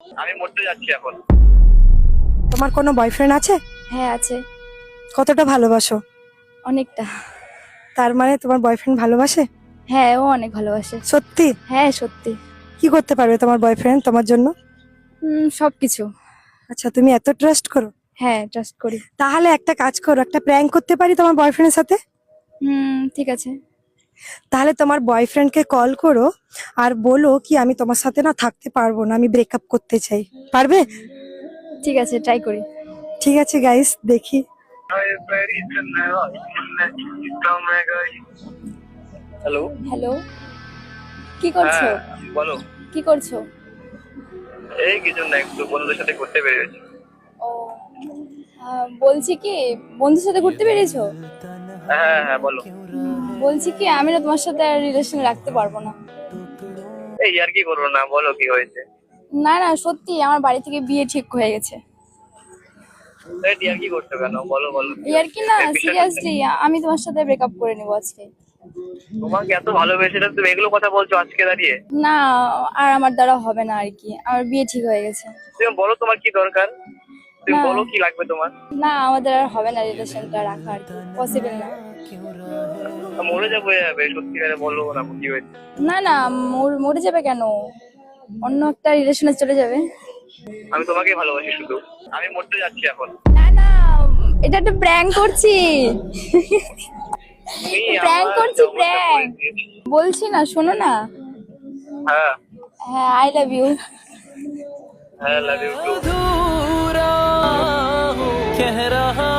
আমি মরতে যাচ্ছি এখন। তোমার কোনো বয়ফ্রেন্ড আছে? হ্যাঁ আছে, কতটা ভালোবাসো? অনেকটা। তার মানে তোমার বয়ফ্রেন্ড ভালোবাসে? হ্যাঁ ও অনেক ভালোবাসে। সত্যি? হ্যাঁ সত্যি। কি করতে পারবে তোমার বয়ফ্রেন্ড তোমার জন্য? সবকিছু। আচ্ছা, তুমি এত ট্রাস্ট করো? হ্যাঁ ট্রাস্ট করি। তাহলে একটা কাজ করো, একটা প্র্যাঙ্ক করতে পারি তোমার বয়ফ্রেন্ডের সাথে? ঠিক আছে। তাহলে তোমার বয়ফ্রেন্ডকে কল করো আর বলো কি আমি তোমার সাথে না থাকতে পারবো না, আমি ব্রেকআপ করতে চাই। পারবে? ঠিক আছে ট্রাই করি। ঠিক আছে গাইস, দেখি। হ্যালো। হ্যালো, কি করছো? হ্যাঁ বলো। কি করছো? এই কিছু না, একটু বন্ধুদের সাথে ঘুরতে বেরিয়েছি। ও বলছি কি, বন্ধুর সাথে ঘুরতে বেরিয়েছো? হ্যাঁ হ্যাঁ বলো। বলছি কি, আমি না তোমার সাথে রিলেশন রাখতে পারবো না। এই আর কি করবো না, বলো কি হয়েছে? না না সত্যি, আমার বাড়ি থেকে বিয়ে ঠিক হয়ে গেছে। এই আর কি করছো কেন, বলো বলো। ইয়ার কি না, সিরিয়াসলি আমি তোমার সাথে ব্রেকআপ করে নেবো আজকে। তোমাকে এত ভালোবেসেছিলাম, তুমি এগুলো কথা বলছো আজকে দাঁড়িয়ে? না, আর আমার দ্বারা হবে না আর কি, আমার বিয়ে ঠিক হয়ে গেছে। তুমি বলো তোমার কি দরকার, তুমি না। বলো কি লাগবে তোমার। না, আমাদের আর হবে না, রিলেশনটা রাখা আর কি পসিবল না। মরে যাবো যাবে, সত্যি করে বলো না কি হয়েছে। না না, মরে যাবে কেন, অন্য একটা রিলেশনে চলে যাবে। আমি তোমাকেই ভালোবাসি শুধু, আমি মরতে যাচ্ছি এখন। না না, এটা একটা প্র্যাঙ্ক করছি। তুমি প্র্যাঙ্ক আমার করছি, জগৎটা প্র্যাঙ্ক করে দিয়েছো। বলছি না, শোনো না। হ্যাঁ হ্যাঁ, আই লাভ ইউ। হ্যাঁ, লাভ ইউ টু। अधूरा हूँ कह रहा